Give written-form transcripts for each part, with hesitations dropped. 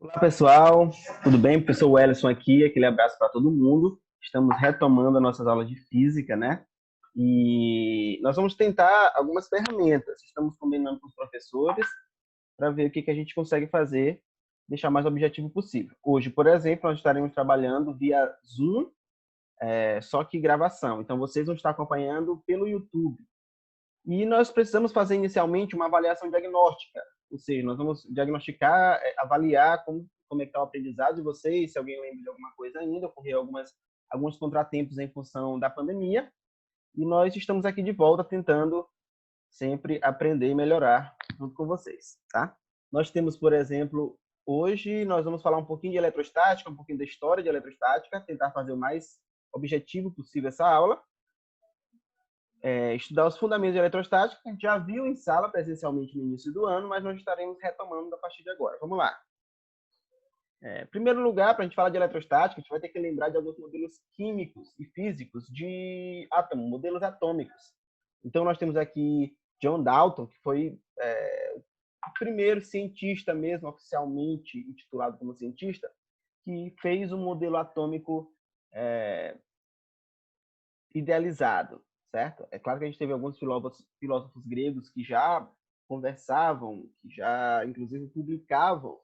Olá, pessoal. Tudo bem? Professor Wellington aqui. Aquele abraço para todo mundo. Estamos retomando as nossas aulas de física, né? E nós vamos tentar algumas ferramentas. Estamos combinando com os professores para ver o que a gente consegue fazer, deixar mais objetivo possível. Hoje, por exemplo, nós estaremos trabalhando via Zoom, só que gravação. Então, vocês vão estar acompanhando pelo YouTube. E nós precisamos fazer inicialmente uma avaliação diagnóstica, ou seja, nós vamos diagnosticar, avaliar como é que está o aprendizado de vocês, se alguém lembra de alguma coisa ainda, ocorreu alguns contratempos em função da pandemia, e nós estamos aqui de volta tentando sempre aprender e melhorar junto com vocês, tá? Nós temos, por exemplo, hoje nós vamos falar um pouquinho de eletrostática, um pouquinho da história de eletrostática, tentar fazer o mais objetivo possível essa aula, estudar os fundamentos de eletrostática, que a gente já viu em sala presencialmente no início do ano, mas nós estaremos retomando a partir de agora. Vamos lá. Em primeiro lugar, para a gente falar de eletrostática, a gente vai ter que lembrar de alguns modelos químicos e físicos de átomo, modelos atômicos. Então, nós temos aqui John Dalton, que foi o primeiro cientista mesmo, oficialmente intitulado como cientista, que fez um modelo atômico idealizado, certo? É claro que a gente teve alguns filósofos gregos que já conversavam, que já, inclusive, publicavam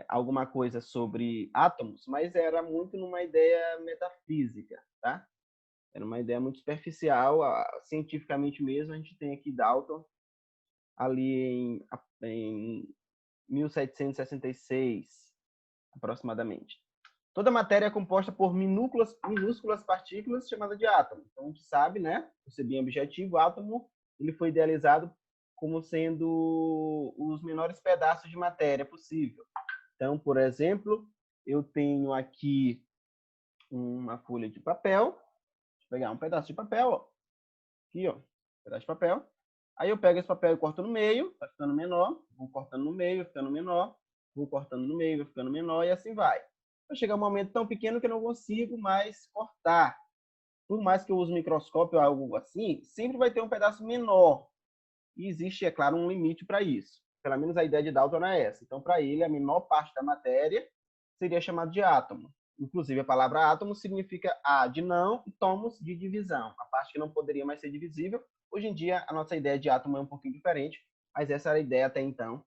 alguma coisa sobre átomos, mas era muito numa ideia metafísica, tá? Era uma ideia muito superficial, cientificamente mesmo. A gente tem aqui Dalton, ali em 1766, aproximadamente. Toda matéria é composta por minúsculas partículas chamadas de átomo. Então, a gente sabe, né? Por ser bem objetivo, o átomo ele foi idealizado como sendo os menores pedaços de matéria possível. Então, por exemplo, eu tenho aqui uma folha de papel. Deixa eu pegar um pedaço de papel, ó. Aqui, ó, um pedaço de papel. Aí eu pego esse papel e corto no meio, vai ficando menor, vou cortando no meio, vai ficando menor, vou cortando no meio, vai ficando menor, e assim vai. Vai chegar um momento tão pequeno que eu não consigo mais cortar. Por mais que eu use microscópio ou algo assim, sempre vai ter um pedaço menor. E existe, é claro, um limite para isso. Pelo menos a ideia de Dalton é essa. Então, para ele, a menor parte da matéria seria chamada de átomo. Inclusive, a palavra átomo significa A de não e tomos de divisão. A parte que não poderia mais ser divisível. Hoje em dia, a nossa ideia de átomo é um pouquinho diferente, mas essa era a ideia até então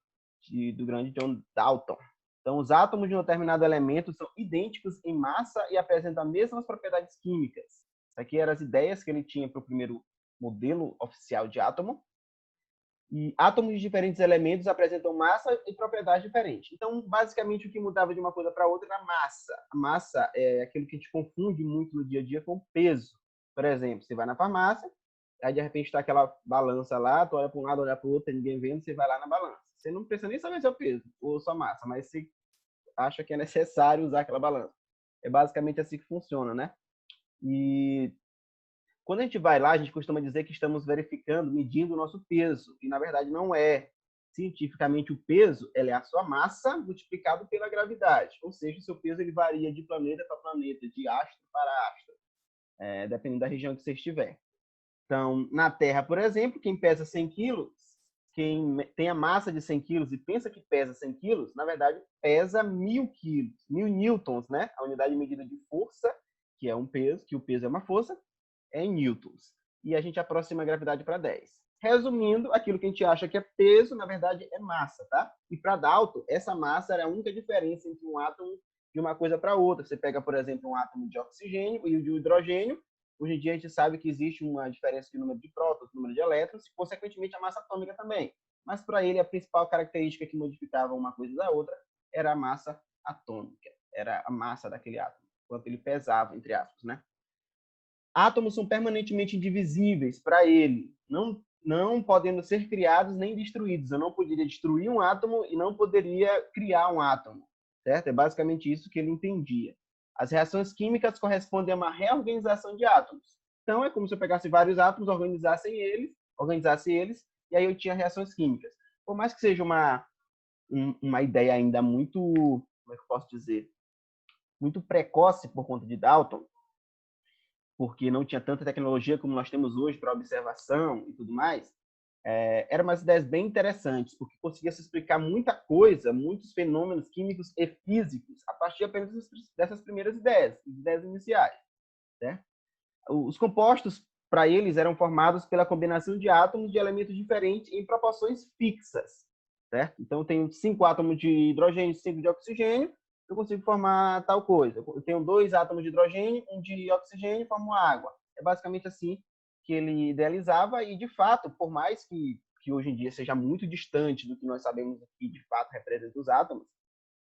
do grande John Dalton. Então, os átomos de um determinado elemento são idênticos em massa e apresentam as mesmas propriedades químicas. Isso aqui eram as ideias que ele tinha para o primeiro modelo oficial de átomo. E átomos de diferentes elementos apresentam massa e propriedades diferentes. Então, basicamente, o que mudava de uma coisa para outra era a massa. A massa é aquilo que a gente confunde muito no dia a dia com peso. Por exemplo, você vai na farmácia, aí de repente está aquela balança lá, tu olha para um lado, olha para o outro, ninguém vendo, você vai lá na balança. Você não precisa nem saber seu peso ou sua massa, mas você acha que é necessário usar aquela balança. É basicamente assim que funciona, né? E quando a gente vai lá, a gente costuma dizer que estamos verificando, medindo o nosso peso, e na verdade não é. Cientificamente, o peso é a sua massa multiplicado pela gravidade, ou seja, o seu peso ele varia de planeta para planeta, de astro para astro, dependendo da região que você estiver. Então, na Terra, por exemplo, quem pesa 100 quilos, quem tem a massa de 100 quilos e pensa que pesa 100 quilos, na verdade, pesa 1.000 quilos, 1.000 newtons, né? A unidade de medida de força, que é um peso, que o peso é uma força, é em newtons. E a gente aproxima a gravidade para 10. Resumindo, aquilo que a gente acha que é peso, na verdade, é massa, tá? E para Dalton, essa massa era a única diferença entre um átomo de uma coisa para outra. Você pega, por exemplo, um átomo de oxigênio e o de hidrogênio. Hoje em dia a gente sabe que existe uma diferença de número de prótons, número de elétrons e, consequentemente, a massa atômica também. Mas para ele, a principal característica que modificava uma coisa da outra era a massa atômica, era a massa daquele átomo, quanto ele pesava, entre aspas, né? Átomos são permanentemente indivisíveis para ele, não podendo ser criados nem destruídos. Eu não poderia destruir um átomo e não poderia criar um átomo, certo? É basicamente isso que ele entendia. As reações químicas correspondem a uma reorganização de átomos. Então, é como se eu pegasse vários átomos, organizasse eles, e aí eu tinha reações químicas. Por mais que seja uma ideia ainda muito, como é que eu posso dizer, muito precoce por conta de Dalton, porque não tinha tanta tecnologia como nós temos hoje para observação e tudo mais, eram umas ideias bem interessantes, porque conseguia se explicar muita coisa, muitos fenômenos químicos e físicos, a partir apenas dessas primeiras ideias iniciais. Certo? Os compostos, para eles, eram formados pela combinação de átomos de elementos diferentes em proporções fixas. Certo? Então, eu tenho 5 átomos de hidrogênio e 5 de oxigênio, eu consigo formar tal coisa. Eu tenho 2 átomos de hidrogênio, 1 de oxigênio, e formo água. É basicamente assim que ele idealizava, e, de fato, por mais que hoje em dia seja muito distante do que nós sabemos que, de fato, representa os átomos,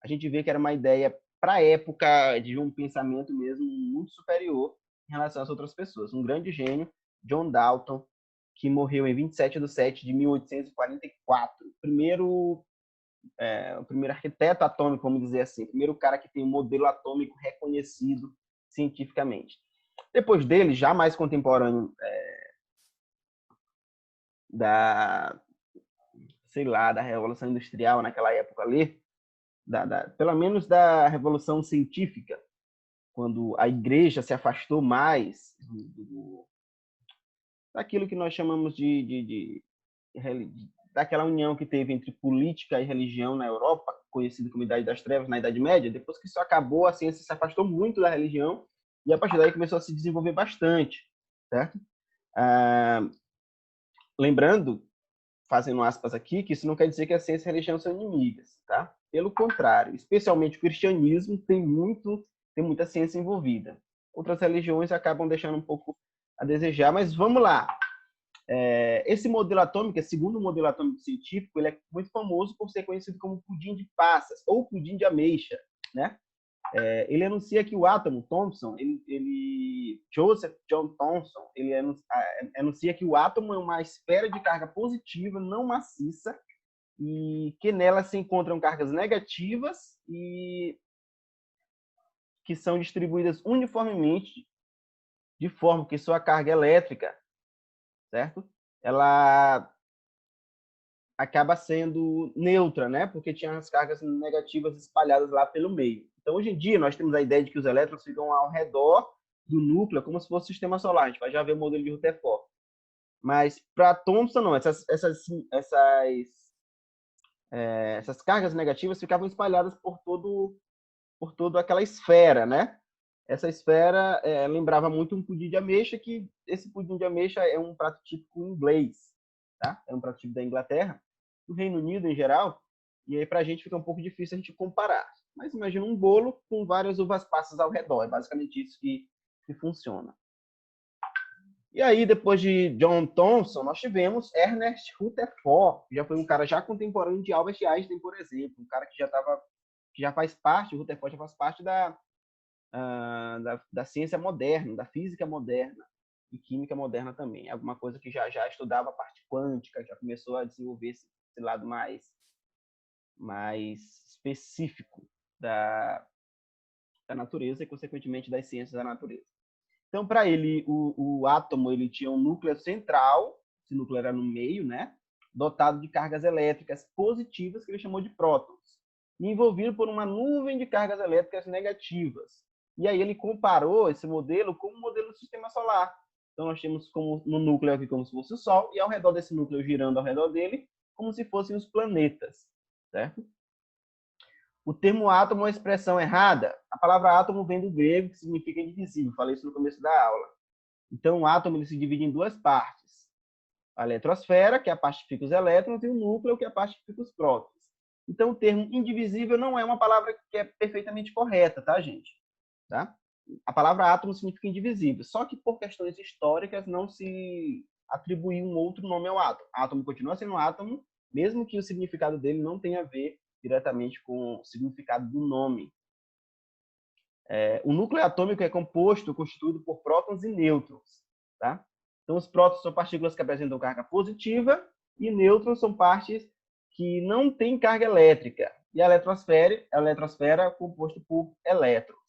a gente vê que era uma ideia, para a época, de um pensamento mesmo muito superior em relação às outras pessoas. Um grande gênio, John Dalton, que morreu em 27/7/1844. O primeiro arquiteto atômico, vamos dizer assim. O primeiro cara que tem um modelo atômico reconhecido cientificamente. Depois dele, já mais contemporâneo da Revolução Industrial naquela época ali, pelo menos da Revolução Científica, quando a igreja se afastou mais daquilo que nós chamamos daquela união que teve entre política e religião na Europa, conhecida como Idade das Trevas, na Idade Média. Depois que isso acabou, a ciência se afastou muito da religião e, a partir daí, começou a se desenvolver bastante. Certo? Lembrando, fazendo aspas aqui, que isso não quer dizer que a ciência e a religião são inimigas. Tá? Pelo contrário, especialmente o cristianismo tem muita ciência envolvida. Outras religiões acabam deixando um pouco a desejar, mas vamos lá. Esse modelo atômico, segundo o modelo atômico científico, ele é muito famoso por ser conhecido como pudim de passas ou pudim de ameixa, né? Ele anuncia que o átomo Thomson, Joseph John Thomson, ele anuncia que o átomo é uma esfera de carga positiva não maciça e que nela se encontram cargas negativas e que são distribuídas uniformemente de forma que sua carga elétrica, certo? Ela acaba sendo neutra, né? Porque tinha as cargas negativas espalhadas lá pelo meio. Então, hoje em dia, nós temos a ideia de que os elétrons ficam ao redor do núcleo, como se fosse o sistema solar. A gente vai já ver o modelo de Rutherford. Mas, para Thomson, não. Essas cargas negativas ficavam espalhadas por toda aquela esfera, né? Essa esfera lembrava muito um pudim de ameixa, que esse pudim de ameixa é um prato típico inglês, tá? É um prato típico da Inglaterra, do Reino Unido em geral, e aí para a gente fica um pouco difícil a gente comparar. Mas imagina um bolo com várias uvas passas ao redor, é basicamente isso que funciona. E aí, depois de John Thomson, nós tivemos Ernest Rutherford, que já foi um cara já contemporâneo de Albert Einstein, por exemplo, um cara que já faz parte, o Rutherford já faz parte da ciência moderna, da física moderna e química moderna também. Alguma coisa que já estudava a parte quântica, já começou a desenvolver esse lado mais específico da natureza e, consequentemente, das ciências da natureza. Então, para ele, o átomo ele tinha um núcleo central, esse núcleo era no meio, né? Dotado de cargas elétricas positivas, que ele chamou de prótons, e envolvido por uma nuvem de cargas elétricas negativas. E aí ele comparou esse modelo com o modelo do sistema solar. Então, nós temos no núcleo aqui como se fosse o Sol, e ao redor desse núcleo, girando ao redor dele, como se fossem os planetas. Certo? O termo átomo é uma expressão errada. A palavra átomo vem do grego, que significa indivisível. Falei isso no começo da aula. Então, o átomo ele se divide em duas partes. A eletrosfera, que é a parte que fica os elétrons, e o núcleo, que é a parte que fica os prótons. Então, o termo indivisível não é uma palavra que é perfeitamente correta, tá, gente? Tá? A palavra átomo significa indivisível, só que por questões históricas não se atribuiu um outro nome ao átomo. O átomo continua sendo um átomo, mesmo que o significado dele não tenha a ver diretamente com o significado do nome. O núcleo atômico é constituído por prótons e nêutrons. Tá? Então, os prótons são partículas que apresentam carga positiva e nêutrons são partes que não têm carga elétrica. E a eletrosfera é composta por elétrons.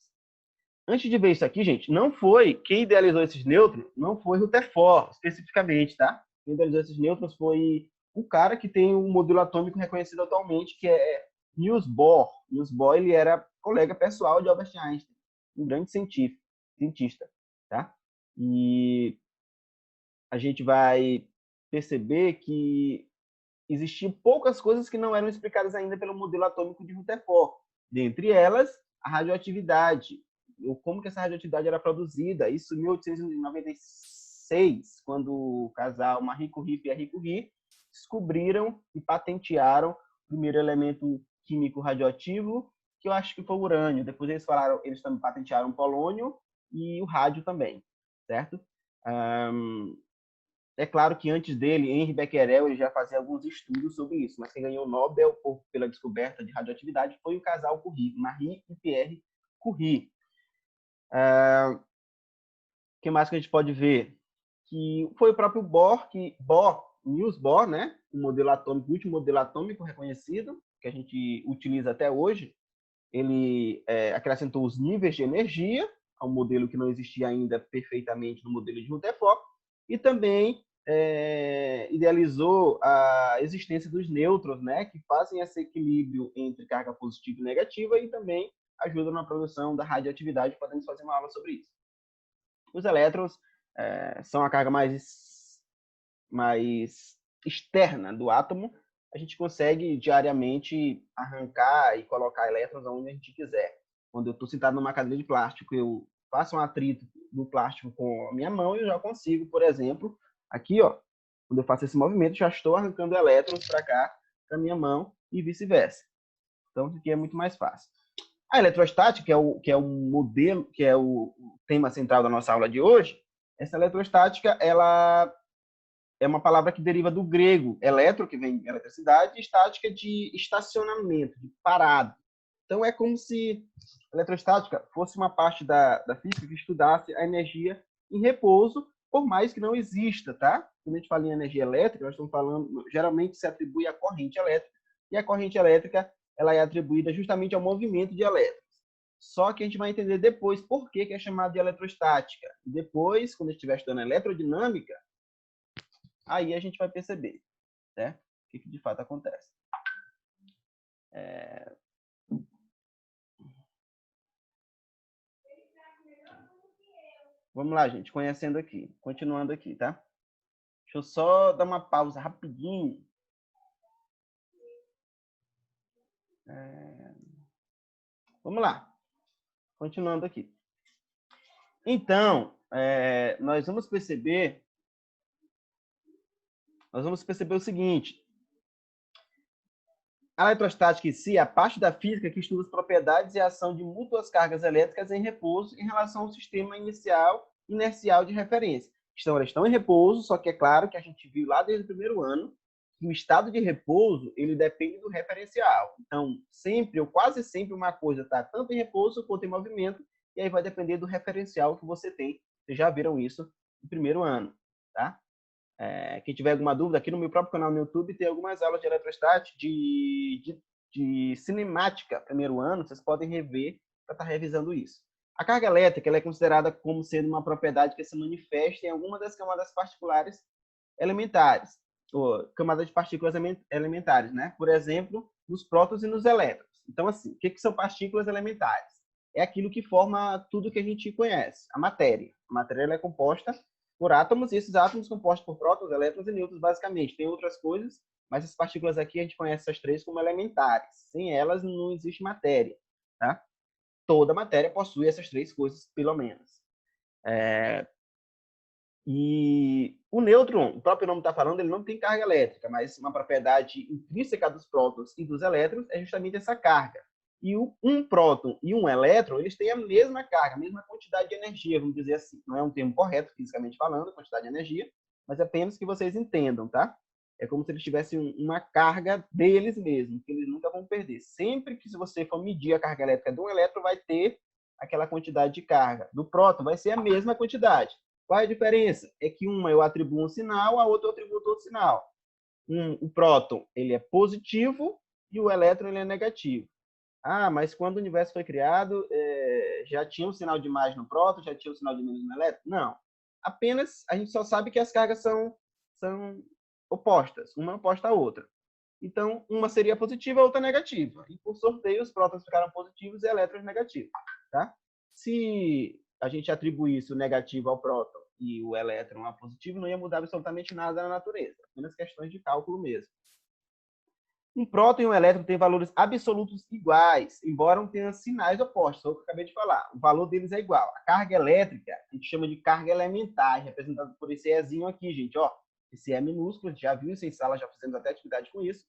Antes de ver isso aqui, gente, não foi quem idealizou esses nêutrons, não foi Rutherford, especificamente, tá? Quem idealizou esses nêutrons foi o cara que tem um modelo atômico reconhecido atualmente, que é Niels Bohr. Niels Bohr, ele era colega pessoal de Albert Einstein, um grande cientista, tá? E a gente vai perceber que existiam poucas coisas que não eram explicadas ainda pelo modelo atômico de Rutherford. Dentre elas, a radioatividade, ou como que essa radioatividade era produzida. Isso em 1896, quando o casal Marie Curie e Pierre Curie descobriram e patentearam o primeiro elemento químico radioativo, que eu acho que foi o urânio. Depois eles também patentearam o polônio e o rádio também, certo? É claro que antes dele, Henri Becquerel, ele já fazia alguns estudos sobre isso, mas quem ganhou o Nobel pela descoberta de radioatividade foi o casal Curie, Marie e Pierre Curie. O que mais que a gente pode ver? Que foi o próprio Niels Bohr, né? O modelo atômico, o último modelo atômico reconhecido, que a gente utiliza até hoje. Ele acrescentou os níveis de energia ao modelo que não existia ainda perfeitamente no modelo de Rutherford, e também idealizou a existência dos nêutrons, né, que fazem esse equilíbrio entre carga positiva e negativa e também ajudam na produção da radioatividade. Podemos fazer uma aula sobre isso. Os elétrons são a carga mais externa do átomo. A gente consegue diariamente arrancar e colocar elétrons onde a gente quiser. Quando eu estou sentado numa cadeira de plástico, eu faço um atrito do plástico com a minha mão e eu já consigo, por exemplo, aqui, ó, quando eu faço esse movimento, já estou arrancando elétrons para cá, para minha mão e vice-versa. Então, isso aqui é muito mais fácil. A eletrostática, que é o modelo, que é o tema central da nossa aula de hoje, essa eletrostática, ela é uma palavra que deriva do grego, eletro, que vem de eletricidade, e estática de estacionamento, de parado. Então, é como se a eletrostática fosse uma parte da física que estudasse a energia em repouso, por mais que não exista, tá? Quando a gente fala em energia elétrica, nós estamos falando, geralmente se atribui à corrente elétrica, e a corrente elétrica ela é atribuída justamente ao movimento de elétrons. Só que a gente vai entender depois por que é chamado de eletrostática. Depois, quando a gente estiver estudando eletrodinâmica, aí a gente vai perceber, né, o que de fato acontece. Vamos lá, gente, conhecendo aqui, continuando aqui, tá? Deixa eu só dar uma pausa rapidinho. Vamos lá, continuando aqui. Então, nós vamos perceber o seguinte: a eletrostática em si é a parte da física que estuda as propriedades e a ação de múltiplas cargas elétricas em repouso em relação ao sistema inercial de referência. Então, elas estão em repouso, só que é claro que a gente viu lá desde o primeiro ano que o estado de repouso ele depende do referencial. Então, sempre ou quase sempre uma coisa está tanto em repouso quanto em movimento, e aí vai depender do referencial que você tem. Vocês já viram isso no primeiro ano, tá? Quem tiver alguma dúvida, aqui no meu próprio canal no YouTube tem algumas aulas de eletrostática, de cinemática, primeiro ano, vocês podem rever para estar revisando isso. A carga elétrica ela é considerada como sendo uma propriedade que se manifesta em alguma das camadas particulares elementares, ou camadas de partículas elementares, né? Por exemplo, nos prótons e nos elétrons. Então, assim, o que são partículas elementares? É aquilo que forma tudo que a gente conhece, a matéria. A matéria ela é composta por átomos, e esses átomos compostos por prótons, elétrons e nêutrons, basicamente. Tem outras coisas, mas as partículas aqui a gente conhece essas três como elementares. Sem elas não existe matéria, tá? Toda matéria possui essas três coisas, pelo menos. E o nêutron, o próprio nome está falando, ele não tem carga elétrica, mas uma propriedade intrínseca dos prótons e dos elétrons é justamente essa carga. E um próton e um elétron, eles têm a mesma carga, a mesma quantidade de energia, vamos dizer assim. Não é um termo correto, fisicamente falando, quantidade de energia, mas apenas que vocês entendam, tá? É como se eles tivessem uma carga deles mesmos, que eles nunca vão perder. Sempre que se você for medir a carga elétrica de um elétron, vai ter aquela quantidade de carga. Do próton vai ser a mesma quantidade. Qual é a diferença? É que uma eu atribuo um sinal, a outra eu atribuo outro sinal. O próton ele é positivo e o elétron ele é negativo. Ah, mas quando o universo foi criado, já tinha um sinal de mais no próton, já tinha um sinal de menos no elétron? Não. Apenas a gente só sabe que as cargas são opostas. Uma é oposta à outra. Então, uma seria positiva, a outra negativa. E por sorteio, os prótons ficaram positivos e elétrons negativos. Tá? Se a gente atribuísse o negativo ao próton e o elétron A positivo, não ia mudar absolutamente nada na natureza. Apenas questões de cálculo mesmo. Um próton e um elétron têm valores absolutos iguais, embora tenham sinais opostos, foi o que eu acabei de falar. O valor deles é igual. A carga elétrica, a gente chama de carga elementar, representada por esse Ezinho aqui, gente. Ó, esse E minúsculo, a gente já viu isso em sala, já fizemos até atividade com isso.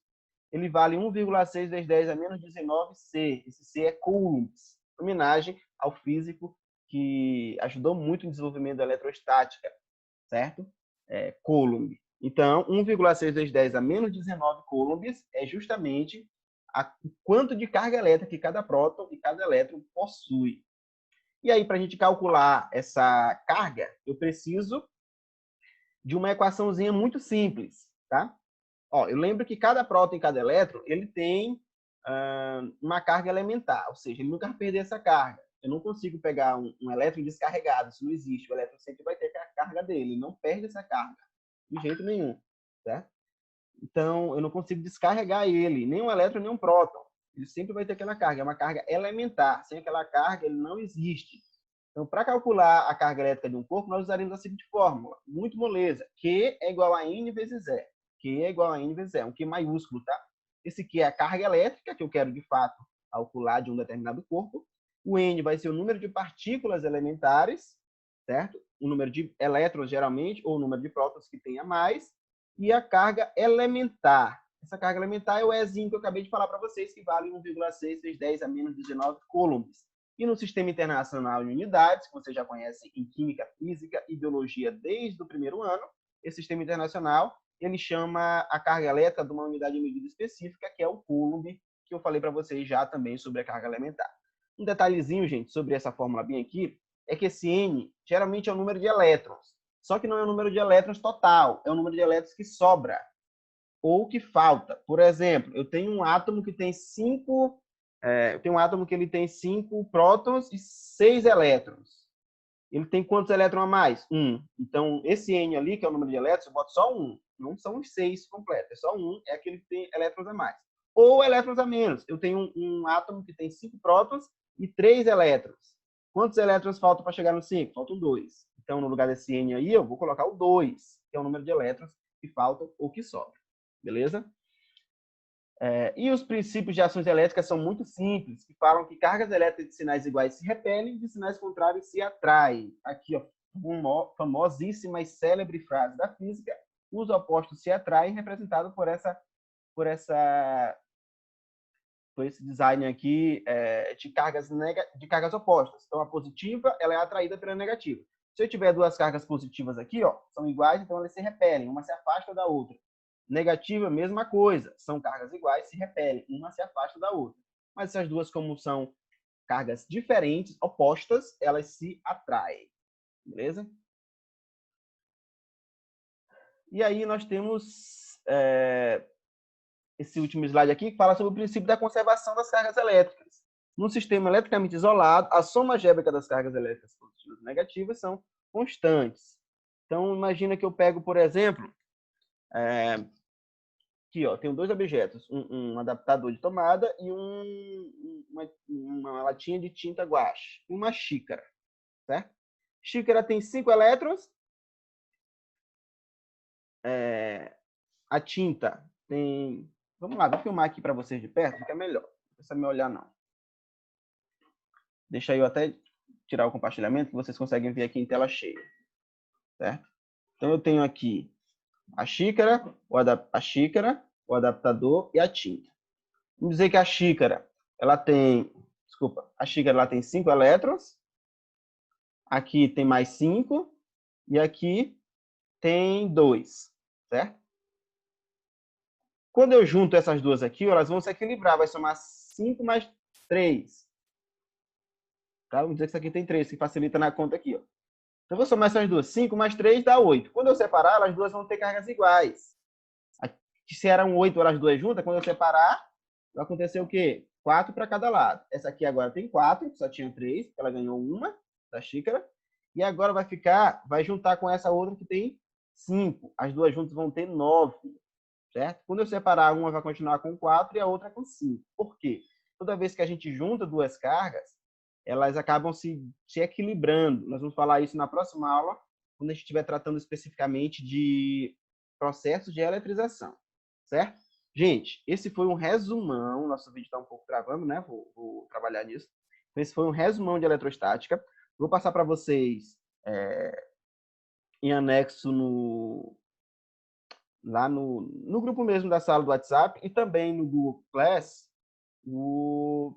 Ele vale 1,6 vezes 10 a menos 19 C. Esse C é coulombs, homenagem ao físico que ajudou muito no desenvolvimento da eletrostática, certo? Coulomb. Então, 1,6 vezes 10 a menos 19 coulombs é justamente o quanto de carga elétrica que cada próton e cada elétron possui. E aí, para a gente calcular essa carga, eu preciso de uma equaçãozinha muito simples, tá? Ó, eu lembro que cada próton e cada elétron, ele tem uma carga elementar, ou seja, ele nunca vai perder essa carga. Eu não consigo pegar um elétron descarregado, isso não existe. O elétron sempre vai ter a carga dele, ele não perde essa carga, de jeito nenhum, certo? Então, eu não consigo descarregar ele, nem um elétron, nem um próton. Ele sempre vai ter aquela carga, é uma carga elementar. Sem aquela carga, ele não existe. Então, para calcular a carga elétrica de um corpo, nós usaremos a seguinte fórmula, muito moleza. Q é igual a N vezes E. Q é igual a N vezes E, um Q maiúsculo, tá? Esse Q é a carga elétrica, que eu quero, de fato, calcular de um determinado corpo. O N vai ser o número de partículas elementares, certo? O número de elétrons, geralmente, ou o número de prótons que tenha mais. E a carga elementar. Essa carga elementar é o Ezinho que eu acabei de falar para vocês, que vale 1,6 vezes 10 a menos 19 coulombs. E no Sistema Internacional de Unidades, que você já conhece em Química, Física e Biologia desde o primeiro ano, esse Sistema Internacional, ele chama a carga elétrica de uma unidade de medida específica, que é o coulomb, que eu falei para vocês já também sobre a carga elementar. Um detalhezinho, gente, sobre essa fórmula bem aqui, é que esse N geralmente é o número de elétrons. Só que não é o número de elétrons total, é o número de elétrons que sobra ou que falta. Por exemplo, eu tenho um átomo que tem 5 prótons e 6 elétrons. Ele tem quantos elétrons a mais? 1. Então, esse N ali, que é o número de elétrons, eu boto só 1. Não são os 6 completos, é só 1, é aquele que tem elétrons a mais. Ou elétrons a menos. Eu tenho um átomo que tem 5 prótons e 3 elétrons. Quantos elétrons faltam para chegar no 5? Faltam 2. Então, no lugar desse N aí, eu vou colocar o 2, que é o número de elétrons que faltam ou que sobram. Beleza? E os princípios de ações elétricas são muito simples, que falam que cargas elétricas de sinais iguais se repelem e de sinais contrários se atraem. Aqui, ó, uma famosíssima e célebre frase da física, os opostos se atraem, representado por esse design aqui de cargas opostas. Então, a positiva ela é atraída pela negativa. Se eu tiver duas cargas positivas aqui, ó, são iguais, então elas se repelem, uma se afasta da outra. Negativa, mesma coisa. São cargas iguais, se repelem, uma se afasta da outra. Mas essas duas, como são cargas diferentes, opostas, elas se atraem. Beleza? E aí nós temos esse último slide aqui, que fala sobre o princípio da conservação das cargas elétricas. Num sistema eletricamente isolado, a soma algébrica das cargas elétricas positivas e negativas são constantes. Então, imagina que eu pego, por exemplo, aqui, ó, tenho dois objetos, um adaptador de tomada e uma latinha de tinta guache, uma xícara, certo? Xícara tem 5 elétrons, a tinta tem... Vamos lá, vou filmar aqui para vocês de perto, que é melhor. Não precisa me olhar, não. Deixa eu até tirar o compartilhamento, que vocês conseguem ver aqui em tela cheia, certo? Então, eu tenho aqui a xícara, o adaptador e a tinta. Vamos dizer que a xícara, ela tem 5 elétrons, aqui tem mais 5, e aqui tem 2, certo? Quando eu junto essas duas aqui, elas vão se equilibrar, vai somar 5 mais 3. Tá? Vamos dizer que isso aqui tem 3, que facilita na conta aqui, ó. Então, eu vou somar essas duas. 5 mais 3 dá 8. Quando eu separar, elas duas vão ter cargas iguais. Se eram 8 elas duas juntas, quando eu separar, vai acontecer o quê? 4 para cada lado. Essa aqui agora tem 4, só tinha 3, ela ganhou uma da xícara. E agora vai juntar com essa outra que tem 5. As duas juntas vão ter 9, certo? Quando eu separar, uma vai continuar com 4 e a outra com 5. Por quê? Toda vez que a gente junta duas cargas, elas acabam se equilibrando. Nós vamos falar isso na próxima aula, quando a gente estiver tratando especificamente de processos de eletrização, certo? Gente, esse foi um resumão. Nosso vídeo está um pouco travando, né? Vou trabalhar nisso. Então, esse foi um resumão de eletrostática. Vou passar para vocês em anexo lá no grupo mesmo da sala do WhatsApp e também no Google Class uma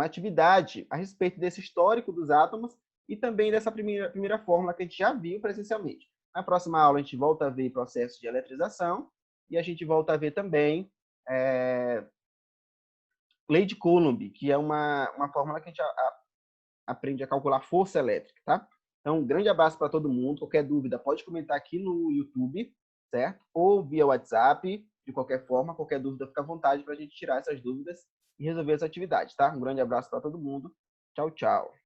atividade a respeito desse histórico dos átomos e também dessa primeira fórmula que a gente já viu presencialmente. Na próxima aula, a gente volta a ver processos de eletrização e a gente volta a ver também lei de Coulomb, que é uma fórmula que a gente aprende a calcular força elétrica, tá? Então, um grande abraço para todo mundo. Qualquer dúvida, pode comentar aqui no YouTube, certo? Ou via WhatsApp, de qualquer forma. Qualquer dúvida, fica à vontade para a gente tirar essas dúvidas e resolver essa atividade, tá? Um grande abraço para todo mundo. Tchau, tchau.